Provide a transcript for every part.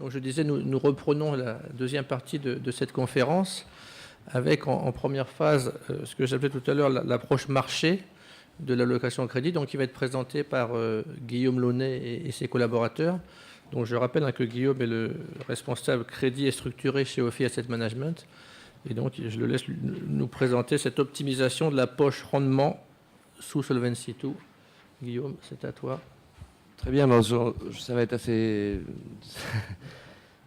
Donc je disais, nous reprenons la deuxième partie de cette conférence avec en première phase ce que j'appelais tout à l'heure l'approche marché de l'allocation au crédit, donc qui va être présenté par Guillaume Launay et ses collaborateurs. Donc je rappelle que Guillaume est le responsable crédit et structuré chez Ophi Asset Management. Et donc je le laisse nous présenter cette optimisation de la poche rendement sous Solvency II. Guillaume, c'est à toi. Très bien, ça va être assez...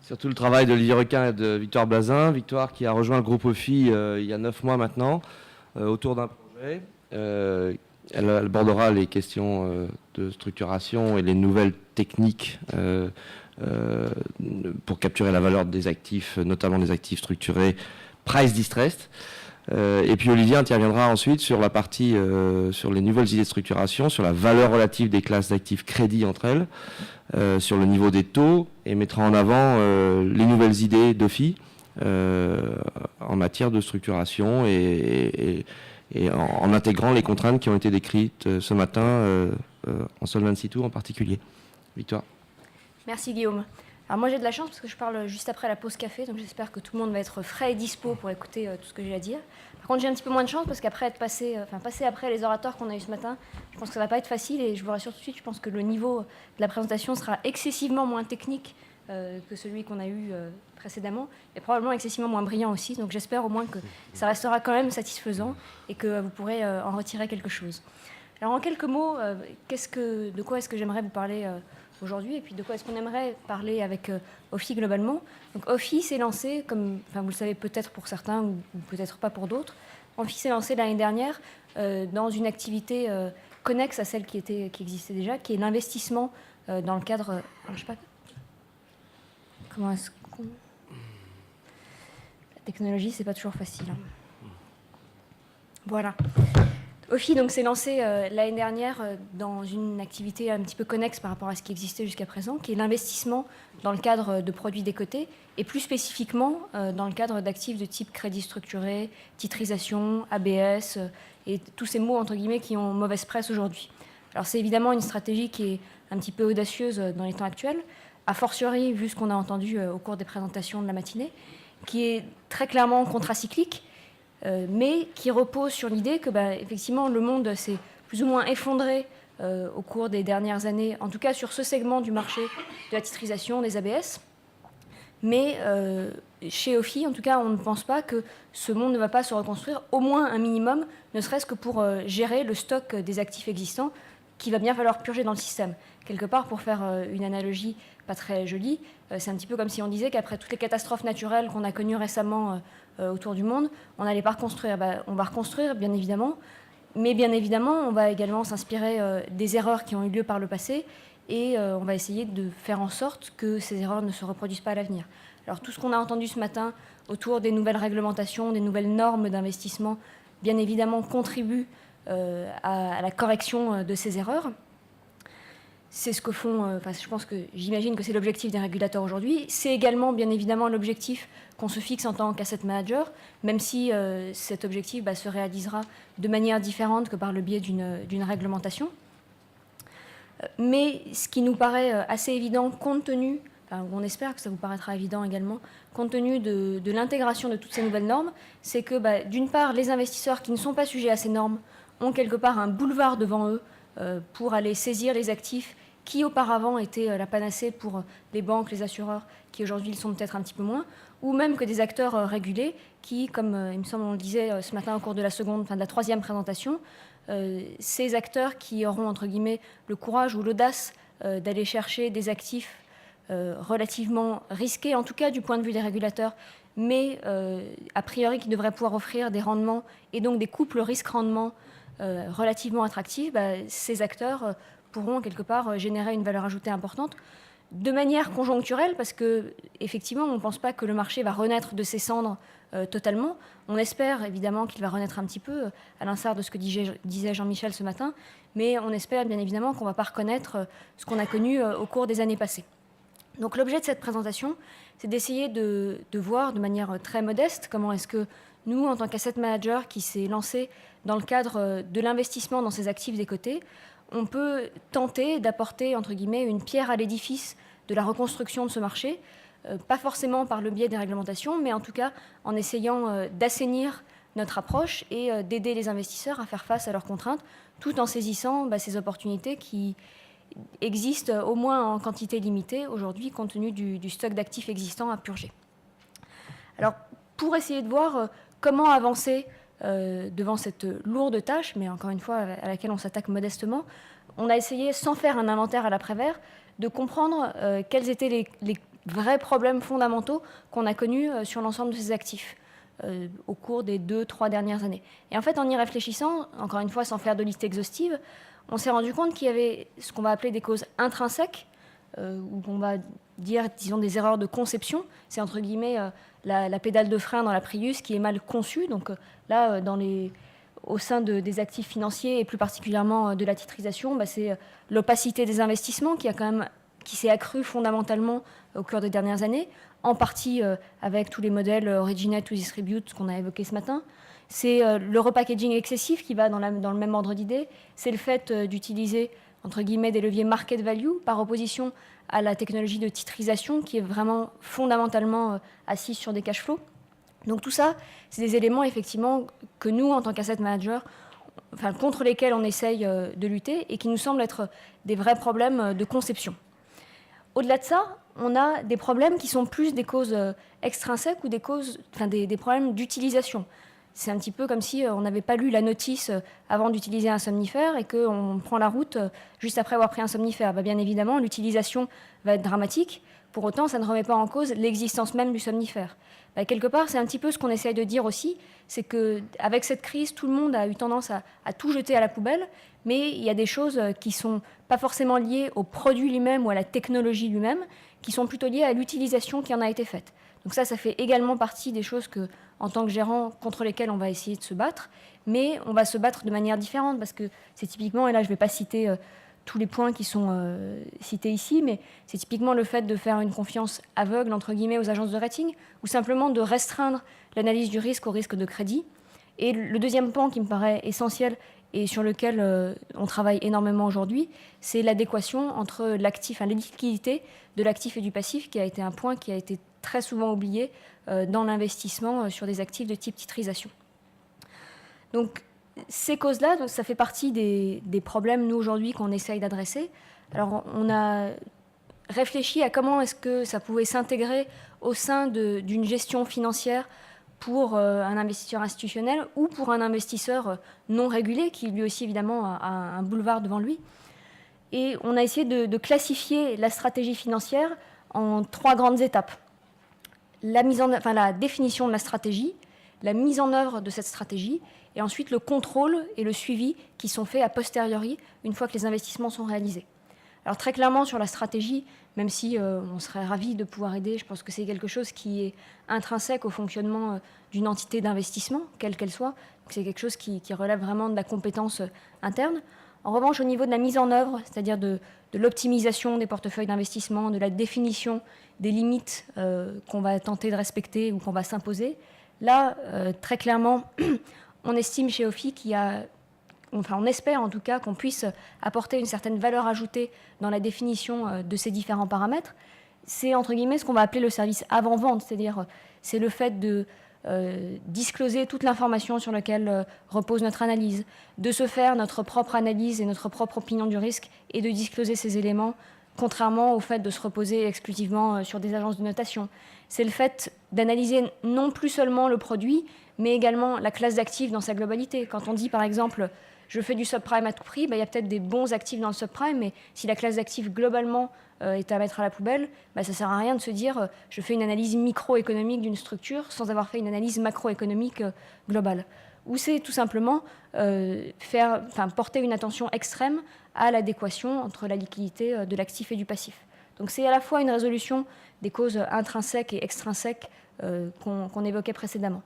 Surtout le travail d'Olivier Requin et de Victoire Blazin. Victoire qui a rejoint le groupe Ophi il y a 9 mois maintenant, autour d'un projet. Elle abordera les questions de structuration et les nouvelles techniques pour capturer la valeur des actifs, notamment des actifs structurés price distressed. Et puis Olivier interviendra ensuite sur la partie sur les nouvelles idées de structuration, sur la valeur relative des classes d'actifs crédit entre elles, sur le niveau des taux, et mettra en avant les nouvelles idées d'Ophi en matière de structuration et en intégrant les contraintes qui ont été décrites ce matin en Solvency II en particulier. Victoire. Merci Guillaume. Alors moi j'ai de la chance parce que je parle juste après la pause café, donc j'espère que tout le monde va être frais et dispo pour écouter tout ce que j'ai à dire. Par contre j'ai un petit peu moins de chance parce qu'après être passer après les orateurs qu'on a eu ce matin, je pense que ça va pas être facile et je vous rassure tout de suite, je pense que le niveau de la présentation sera excessivement moins technique que celui qu'on a eu précédemment et probablement excessivement moins brillant aussi. Donc j'espère au moins que ça restera quand même satisfaisant et que vous pourrez en retirer quelque chose. Alors en quelques mots, de quoi est-ce que j'aimerais vous parler aujourd'hui et puis de quoi est-ce qu'on aimerait parler avec Ophi globalement. Donc Ophi s'est lancé, comme vous le savez peut-être pour certains ou peut-être pas pour d'autres, Ophi s'est lancé l'année dernière dans une activité connexe à celle qui existait déjà, qui est l'investissement dans le cadre... alors, je sais pas... Comment est-ce qu'on... La technologie, c'est pas toujours facile. Hein. Voilà. Ophi donc s'est lancé l'année dernière dans une activité un petit peu connexe par rapport à ce qui existait jusqu'à présent, qui est l'investissement dans le cadre de produits décotés et plus spécifiquement dans le cadre d'actifs de type crédit structuré, titrisation, ABS et tous ces mots entre guillemets qui ont mauvaise presse aujourd'hui. Alors c'est évidemment une stratégie qui est un petit peu audacieuse dans les temps actuels, a fortiori vu ce qu'on a entendu au cours des présentations de la matinée, qui est très clairement contracyclique. Mais qui repose sur l'idée que, effectivement, le monde s'est plus ou moins effondré au cours des dernières années, en tout cas sur ce segment du marché de la titrisation des ABS. Mais chez Ophi, en tout cas, on ne pense pas que ce monde ne va pas se reconstruire, au moins un minimum, ne serait-ce que pour gérer le stock des actifs existants qu'il va bien falloir purger dans le système. Quelque part, pour faire une analogie pas très jolie, c'est un petit peu comme si on disait qu'après toutes les catastrophes naturelles qu'on a connues récemment autour du monde, on n'allait pas reconstruire. On va reconstruire, bien évidemment, mais bien évidemment, on va également s'inspirer des erreurs qui ont eu lieu par le passé et on va essayer de faire en sorte que ces erreurs ne se reproduisent pas à l'avenir. Alors tout ce qu'on a entendu ce matin autour des nouvelles réglementations, des nouvelles normes d'investissement, bien évidemment, contribue à la correction de ces erreurs. C'est ce que font, j'imagine que c'est l'objectif des régulateurs aujourd'hui. C'est également, bien évidemment, l'objectif qu'on se fixe en tant qu'asset manager, même si cet objectif se réalisera de manière différente que par le biais d'une réglementation. Mais ce qui nous paraît assez évident, compte tenu, on espère que ça vous paraîtra évident également, compte tenu de l'intégration de toutes ces nouvelles normes, c'est que, d'une part, les investisseurs qui ne sont pas sujets à ces normes ont quelque part un boulevard devant eux pour aller saisir les actifs qui auparavant étaient la panacée pour les banques, les assureurs, qui aujourd'hui le sont peut-être un petit peu moins, ou même que des acteurs régulés qui, comme il me semble on le disait ce matin au cours de la troisième présentation, ces acteurs qui auront entre guillemets le courage ou l'audace d'aller chercher des actifs relativement risqués, en tout cas du point de vue des régulateurs, mais a priori qui devraient pouvoir offrir des rendements et donc des couples risque-rendement relativement attractifs, ces acteurs pourront quelque part générer une valeur ajoutée importante de manière conjoncturelle parce que effectivement on ne pense pas que le marché va renaître de ses cendres totalement. On espère évidemment qu'il va renaître un petit peu à l'instar de ce que disait Jean-Michel ce matin, mais on espère bien évidemment qu'on ne va pas reconnaître ce qu'on a connu au cours des années passées. Donc l'objet de cette présentation, c'est d'essayer de voir de manière très modeste comment est-ce que nous, en tant qu'asset manager qui s'est lancé dans le cadre de l'investissement dans ces actifs décotés, on peut tenter d'apporter, entre guillemets, une pierre à l'édifice de la reconstruction de ce marché pas forcément par le biais des réglementations, mais en tout cas en essayant d'assainir notre approche et d'aider les investisseurs à faire face à leurs contraintes, tout en saisissant ces opportunités qui existent au moins en quantité limitée aujourd'hui, compte tenu du stock d'actifs existants à purger. Alors, pour essayer de voir comment avancer devant cette lourde tâche, mais encore une fois à laquelle on s'attaque modestement, on a essayé, sans faire un inventaire à l'après-vert, de comprendre quels étaient les vrais problèmes fondamentaux qu'on a connus sur l'ensemble de ces actifs au cours des 2-3 dernières années. Et en fait, en y réfléchissant, encore une fois sans faire de liste exhaustive, on s'est rendu compte qu'il y avait ce qu'on va appeler des causes intrinsèques, ou qu'on va dire, disons, des erreurs de conception. C'est entre guillemets la pédale de frein dans la Prius qui est mal conçue. Donc là, au sein des actifs financiers et plus particulièrement de la titrisation, c'est l'opacité des investissements qui s'est accrue fondamentalement au cours des dernières années, en partie avec tous les modèles originate to distribute qu'on a évoqués ce matin. C'est le repackaging excessif qui va dans le même ordre d'idée. C'est le fait d'utiliser, entre guillemets, des leviers market value par opposition à la technologie de titrisation qui est vraiment fondamentalement assise sur des cash flows. Donc tout ça, c'est des éléments effectivement que nous, en tant qu'asset manager, contre lesquels on essaye de lutter et qui nous semblent être des vrais problèmes de conception. Au-delà de ça, on a des problèmes qui sont plus des causes extrinsèques ou des problèmes d'utilisation. C'est un petit peu comme si on n'avait pas lu la notice avant d'utiliser un somnifère et qu'on prend la route juste après avoir pris un somnifère. Bien évidemment, l'utilisation va être dramatique. Pour autant, ça ne remet pas en cause l'existence même du somnifère. Quelque part, c'est un petit peu ce qu'on essaye de dire aussi, c'est qu'avec cette crise, tout le monde a eu tendance à tout jeter à la poubelle, mais il y a des choses qui ne sont pas forcément liées au produit lui-même ou à la technologie lui-même, qui sont plutôt liées à l'utilisation qui en a été faite. Donc ça fait également partie des choses que, en tant que gérant, contre lesquelles on va essayer de se battre, mais on va se battre de manière différente, parce que c'est typiquement, et là je ne vais pas citer tous les points qui sont cités ici, mais c'est typiquement le fait de faire une confiance aveugle, entre guillemets, aux agences de rating, ou simplement de restreindre l'analyse du risque au risque de crédit. Et le deuxième point qui me paraît essentiel et sur lequel on travaille énormément aujourd'hui, c'est l'adéquation entre l'actif, la liquidité de l'actif et du passif, qui a été un point qui a été très souvent oublié dans l'investissement sur des actifs de type titrisation. Donc, ces causes-là, ça fait partie des problèmes, nous, aujourd'hui, qu'on essaye d'adresser. Alors, on a réfléchi à comment est-ce que ça pouvait s'intégrer au sein d'une gestion financière pour un investisseur institutionnel ou pour un investisseur non régulé, qui lui aussi, évidemment, a un boulevard devant lui. Et on a essayé de classifier la stratégie financière en 3 grandes étapes. La définition de la stratégie, la mise en œuvre de cette stratégie, et ensuite le contrôle et le suivi qui sont faits a posteriori, une fois que les investissements sont réalisés. Alors très clairement sur la stratégie, même si on serait ravis de pouvoir aider, je pense que c'est quelque chose qui est intrinsèque au fonctionnement d'une entité d'investissement, quelle qu'elle soit. C'est quelque chose qui relève vraiment de la compétence interne. En revanche, au niveau de la mise en œuvre, c'est-à-dire de l'optimisation des portefeuilles d'investissement, de la définition des limites qu'on va tenter de respecter ou qu'on va s'imposer, là, très clairement, on estime chez OFI on espère en tout cas qu'on puisse apporter une certaine valeur ajoutée dans la définition de ces différents paramètres. C'est entre guillemets ce qu'on va appeler le service avant-vente, c'est-à-dire c'est le fait de discloser toute l'information sur laquelle repose notre analyse, de se faire notre propre analyse et notre propre opinion du risque et de discloser ces éléments, contrairement au fait de se reposer exclusivement sur des agences de notation. C'est le fait d'analyser non plus seulement le produit, mais également la classe d'actifs dans sa globalité. Quand on dit par exemple je fais du subprime à tout prix, il y a peut-être des bons actifs dans le subprime, mais si la classe d'actifs globalement est à mettre à la poubelle, ça ne sert à rien de se dire je fais une analyse microéconomique d'une structure sans avoir fait une analyse macroéconomique globale. Ou c'est tout simplement porter une attention extrême à l'adéquation entre la liquidité de l'actif et du passif. Donc c'est à la fois une résolution des causes intrinsèques et extrinsèques qu'on évoquait précédemment.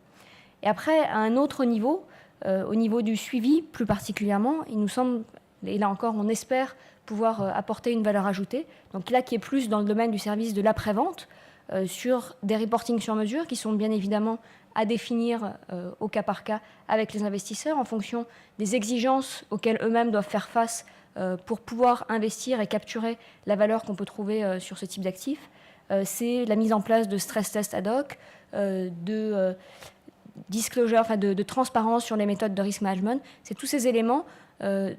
Et après, à un autre niveau, au niveau du suivi plus particulièrement, il nous semble, et là encore on espère pouvoir apporter une valeur ajoutée, donc là qui est plus dans le domaine du service de l'après-vente, sur des reportings sur mesure qui sont bien évidemment à définir au cas par cas avec les investisseurs en fonction des exigences auxquelles eux-mêmes doivent faire face pour pouvoir investir et capturer la valeur qu'on peut trouver sur ce type d'actifs. c'est la mise en place de stress tests ad hoc, de disclosure, enfin de transparence sur les méthodes de risk management. C'est tous ces éléments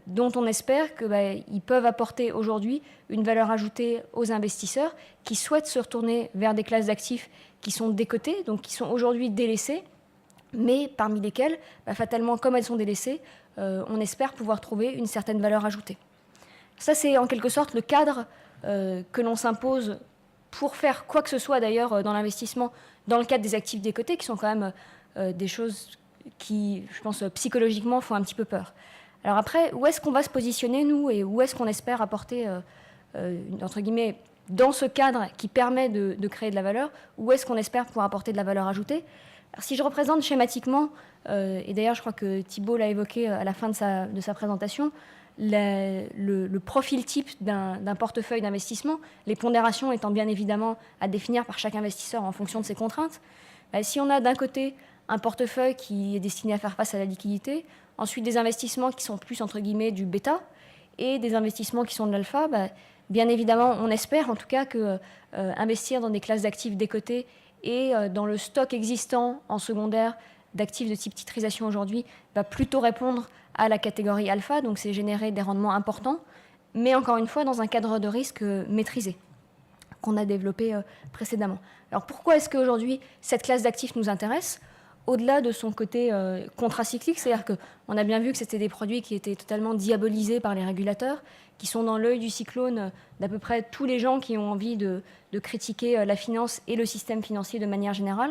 dont on espère qu'ils peuvent apporter aujourd'hui une valeur ajoutée aux investisseurs qui souhaitent se retourner vers des classes d'actifs qui sont décotées, donc qui sont aujourd'hui délaissées, mais parmi lesquelles, fatalement, comme elles sont délaissées, on espère pouvoir trouver une certaine valeur ajoutée. Ça, c'est en quelque sorte le cadre que l'on s'impose pour faire quoi que ce soit d'ailleurs dans l'investissement, dans le cadre des actifs décotés, qui sont quand même des choses qui, je pense, psychologiquement font un petit peu peur. Alors après, où est-ce qu'on va se positionner, nous, et où est-ce qu'on espère apporter, entre guillemets, dans ce cadre qui permet de créer de la valeur, où est-ce qu'on espère pouvoir apporter de la valeur ajoutée? Alors, si je représente schématiquement, et d'ailleurs je crois que Thibault l'a évoqué à la fin de sa présentation, le profil type d'un portefeuille d'investissement, les pondérations étant bien évidemment à définir par chaque investisseur en fonction de ses contraintes, si on a d'un côté un portefeuille qui est destiné à faire face à la liquidité, ensuite des investissements qui sont plus entre guillemets du bêta et des investissements qui sont de l'alpha, bien évidemment on espère en tout cas que investir dans des classes d'actifs décotées et dans le stock existant en secondaire d'actifs de type titrisation aujourd'hui va plutôt répondre à la catégorie alpha, donc c'est générer des rendements importants, mais encore une fois dans un cadre de risque maîtrisé qu'on a développé précédemment. Alors pourquoi est-ce qu'aujourd'hui cette classe d'actifs nous intéresse ? Au-delà de son côté contracyclique, c'est-à-dire qu'on a bien vu que c'était des produits qui étaient totalement diabolisés par les régulateurs, qui sont dans l'œil du cyclone d'à peu près tous les gens qui ont envie de critiquer la finance et le système financier de manière générale.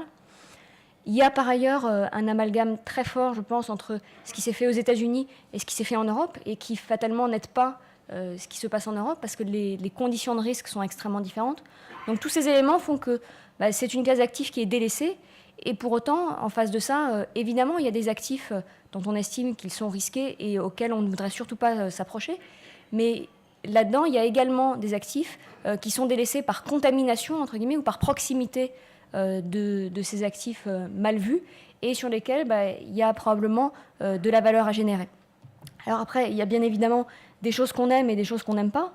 Il y a par ailleurs un amalgame très fort, je pense, entre ce qui s'est fait aux États-Unis et ce qui s'est fait en Europe, et qui fatalement n'aide pas ce qui se passe en Europe, parce que les conditions de risque sont extrêmement différentes. Donc tous ces éléments font que c'est une classe d'actifs qui est délaissée, et pour autant, en face de ça, évidemment, il y a des actifs dont on estime qu'ils sont risqués et auxquels on ne voudrait surtout pas s'approcher, mais là-dedans, il y a également des actifs qui sont délaissés par contamination, entre guillemets, ou par proximité de ces actifs mal vus, et sur lesquels il y a probablement de la valeur à générer. Alors après, il y a bien évidemment des choses qu'on aime et des choses qu'on n'aime pas.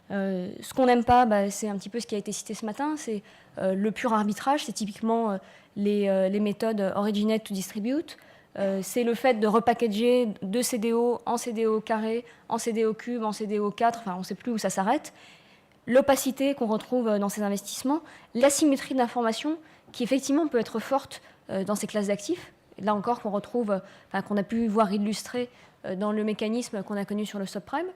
Ce qu'on n'aime pas, c'est un petit peu ce qui a été cité ce matin, c'est le pur arbitrage, c'est typiquement les méthodes originate to distribute, c'est le fait de repackager de CDO en CDO carré, en CDO cube, en CDO 4, enfin on ne sait plus où ça s'arrête. L'opacité qu'on retrouve dans ces investissements, l'asymétrie d'information qui effectivement peut être forte dans ces classes d'actifs, là encore qu'on retrouve, qu'on a pu voir illustré dans le mécanisme qu'on a connu sur le subprime.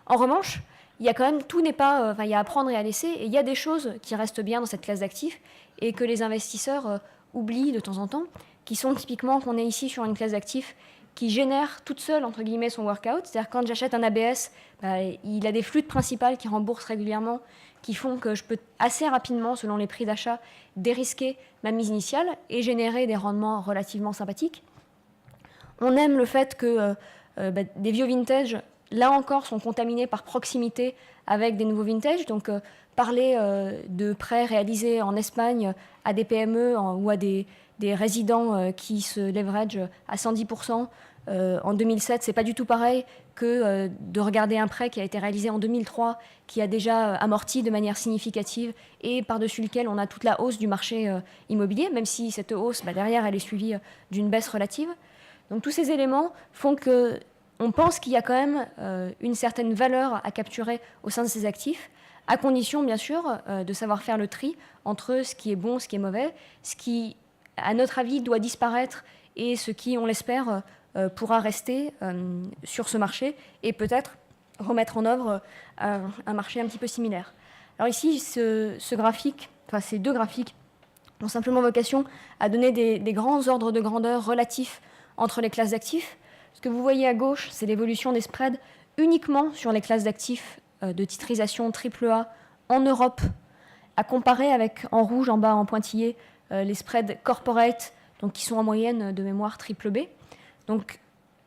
En revanche, il y a quand même, tout n'est pas, il y a à prendre et à laisser, et il y a des choses qui restent bien dans cette classe d'actifs et que les investisseurs oublient de temps en temps, qui sont typiquement qu'on est ici sur une classe d'actifs qui génère toute seule, entre guillemets, son workout. C'est-à-dire quand j'achète un ABS, il a des flux de principales qui remboursent régulièrement, qui font que je peux assez rapidement, selon les prix d'achat, dérisquer ma mise initiale et générer des rendements relativement sympathiques. On aime le fait que des vieux vintage, là encore, sont contaminés par proximité avec des nouveaux vintage. Donc, parler de prêts réalisés en Espagne à des PME ou à des résidents qui se leverage à 110% en 2007, c'est pas du tout pareil que de regarder un prêt qui a été réalisé en 2003, qui a déjà amorti de manière significative et par-dessus lequel on a toute la hausse du marché immobilier, même si cette hausse, derrière, elle est suivie d'une baisse relative. Donc tous ces éléments font qu'on pense qu'il y a quand même une certaine valeur à capturer au sein de ces actifs, à condition, bien sûr, de savoir faire le tri entre ce qui est bon, ce qui est mauvais, ce qui, à notre avis, doit disparaître et ce qui, on l'espère, pourra rester sur ce marché et peut-être remettre en œuvre un marché un petit peu similaire. Alors ici, ce graphique, ces deux graphiques ont simplement vocation à donner des grands ordres de grandeur relatifs entre les classes d'actifs. Ce que vous voyez à gauche, c'est l'évolution des spreads uniquement sur les classes d'actifs de titrisation AAA en Europe, à comparer avec, en rouge, en bas, en pointillé, les spreads corporate, donc qui sont en moyenne de mémoire BBB. Donc,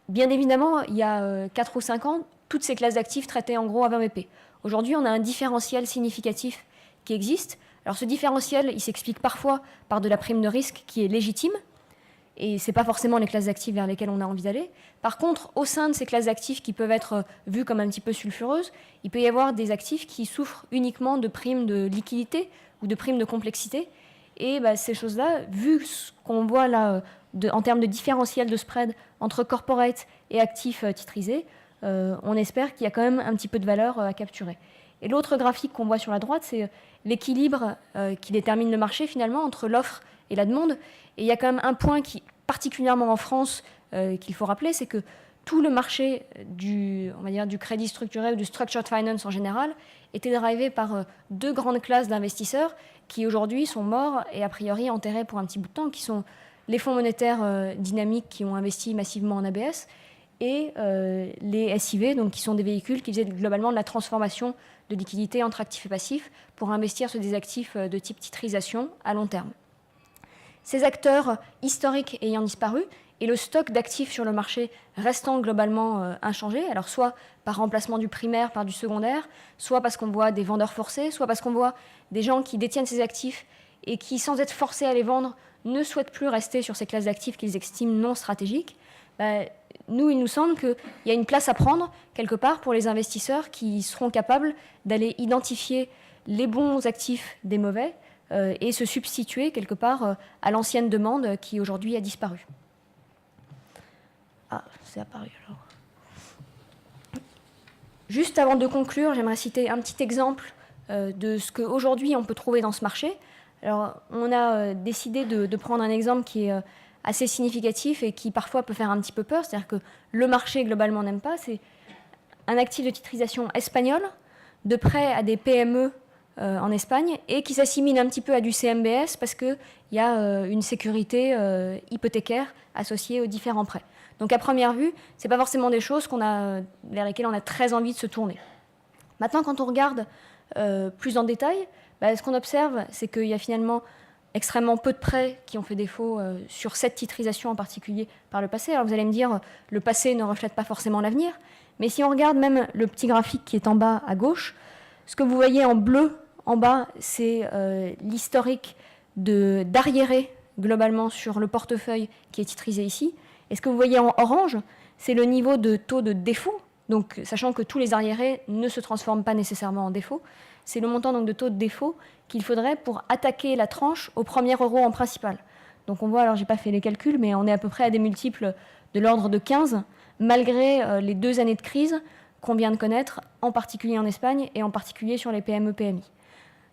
bien évidemment, il y a 4 ou 5 ans, toutes ces classes d'actifs traitaient en gros à 20 BP. Aujourd'hui, on a un différentiel significatif qui existe. Alors, ce différentiel, il s'explique parfois par de la prime de risque qui est légitime, et ce n'est pas forcément les classes d'actifs vers lesquelles on a envie d'aller. Par contre, au sein de ces classes d'actifs qui peuvent être vues comme un petit peu sulfureuses, il peut y avoir des actifs qui souffrent uniquement de primes de liquidité ou de primes de complexité. Et ces choses-là, vu ce qu'on voit là en termes de différentiel de spread entre corporate et actifs titrisés, on espère qu'il y a quand même un petit peu de valeur à capturer. Et l'autre graphique qu'on voit sur la droite, c'est l'équilibre qui détermine le marché finalement entre l'offre et la demande. Et il y a quand même un point qui, particulièrement en France, qu'il faut rappeler, c'est que tout le marché on va dire, du crédit structuré ou du structured finance en général était drivé par deux grandes classes d'investisseurs qui aujourd'hui sont morts et a priori enterrés pour un petit bout de temps, qui sont les fonds monétaires dynamiques qui ont investi massivement en ABS et les SIV, donc qui sont des véhicules qui faisaient globalement de la transformation de liquidités entre actifs et passifs pour investir sur des actifs de type titrisation à long terme. Ces acteurs historiques ayant disparu et le stock d'actifs sur le marché restant globalement inchangé, alors soit par remplacement du primaire par du secondaire, soit parce qu'on voit des vendeurs forcés, soit parce qu'on voit des gens qui détiennent ces actifs et qui, sans être forcés à les vendre, ne souhaitent plus rester sur ces classes d'actifs qu'ils estiment non stratégiques. Nous, il nous semble qu'il y a une place à prendre quelque part pour les investisseurs qui seront capables d'aller identifier les bons actifs des mauvais et se substituer quelque part à l'ancienne demande qui aujourd'hui a disparu. Ah, c'est apparu alors. Juste avant de conclure, j'aimerais citer un petit exemple de ce qu'aujourd'hui on peut trouver dans ce marché. Alors, on a décidé de prendre un exemple qui est assez significatif et qui parfois peut faire un petit peu peur, c'est-à-dire que le marché globalement n'aime pas, c'est un actif de titrisation espagnol, de prêt à des PME en Espagne, et qui s'assimile un petit peu à du CMBS parce qu'il y a une sécurité hypothécaire associée aux différents prêts. Donc à première vue, ce n'est pas forcément des choses vers lesquelles on a très envie de se tourner. Maintenant, quand on regarde plus en détail, ce qu'on observe, c'est qu'il y a finalement extrêmement peu de prêts qui ont fait défaut sur cette titrisation en particulier par le passé. Alors vous allez me dire, le passé ne reflète pas forcément l'avenir, mais si on regarde même le petit graphique qui est en bas à gauche, ce que vous voyez en bleu en bas, c'est l'historique d'arriérés globalement sur le portefeuille qui est titrisé ici. Et ce que vous voyez en orange, c'est le niveau de taux de défaut, donc sachant que tous les arriérés ne se transforment pas nécessairement en défaut. C'est le montant donc, de taux de défaut qu'il faudrait pour attaquer la tranche au premier euro en principal. Donc on voit, alors j'ai pas fait les calculs, mais on est à peu près à des multiples de l'ordre de 15, malgré les 2 années de crise qu'on vient de connaître, en particulier en Espagne et en particulier sur les PME-PMI.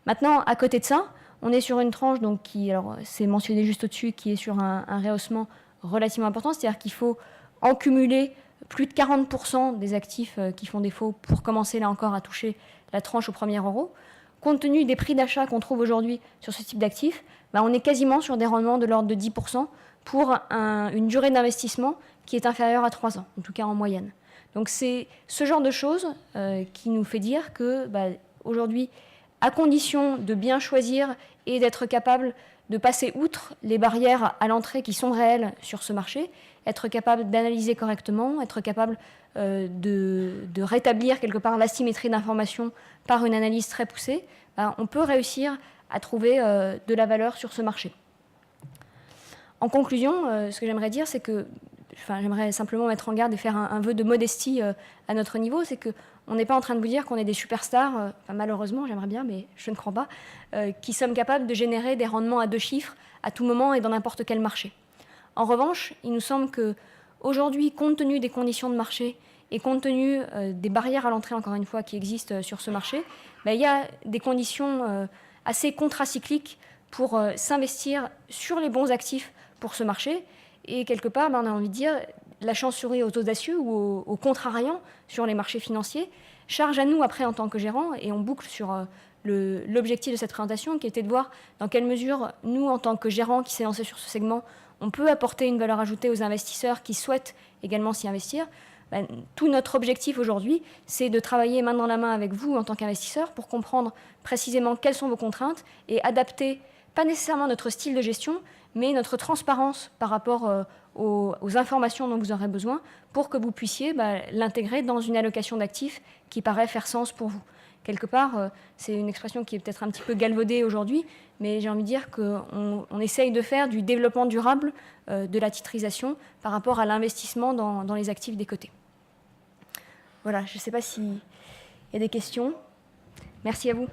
Maintenant, à côté de ça, on est sur une tranche donc, qui, alors c'est mentionné juste au-dessus, qui est sur un rehaussement relativement important, c'est-à-dire qu'il faut en cumuler plus de 40% des actifs qui font défaut pour commencer là encore à toucher la tranche au premier euro. Compte tenu des prix d'achat qu'on trouve aujourd'hui sur ce type d'actifs, on est quasiment sur des rendements de l'ordre de 10% pour une durée d'investissement qui est inférieure à 3 ans, en tout cas en moyenne. Donc c'est ce genre de choses qui nous fait dire que aujourd'hui, à condition de bien choisir et d'être capable de passer outre les barrières à l'entrée qui sont réelles sur ce marché, être capable d'analyser correctement, être capable de rétablir quelque part l'asymétrie d'information par une analyse très poussée, on peut réussir à trouver de la valeur sur ce marché. En conclusion, ce que j'aimerais dire, c'est que j'aimerais simplement mettre en garde et faire un vœu de modestie à notre niveau, c'est qu'on n'est pas en train de vous dire qu'on est des superstars, malheureusement, j'aimerais bien, mais je ne crois pas, qui sommes capables de générer des rendements à 2 chiffres à tout moment et dans n'importe quel marché. En revanche, il nous semble qu'aujourd'hui, compte tenu des conditions de marché et compte tenu des barrières à l'entrée, encore une fois, qui existent sur ce marché, il y a des conditions assez contracycliques pour s'investir sur les bons actifs pour ce marché. Et quelque part, on a envie de dire, la chance sourit aux audacieux ou aux contrariants sur les marchés financiers. Charge à nous, après, en tant que gérants, et on boucle sur l'objectif de cette présentation, qui était de voir dans quelle mesure, nous, en tant que gérants qui s'est lancé sur ce segment, on peut apporter une valeur ajoutée aux investisseurs qui souhaitent également s'y investir. Tout notre objectif aujourd'hui, c'est de travailler main dans la main avec vous en tant qu'investisseurs pour comprendre précisément quelles sont vos contraintes et adapter, pas nécessairement notre style de gestion, mais notre transparence par rapport aux informations dont vous aurez besoin pour que vous puissiez l'intégrer dans une allocation d'actifs qui paraît faire sens pour vous. Quelque part, c'est une expression qui est peut-être un petit peu galvaudée aujourd'hui, mais j'ai envie de dire qu'on essaye de faire du développement durable de la titrisation par rapport à l'investissement dans les actifs des cotés. Voilà, je ne sais pas s'il y a des questions. Merci à vous.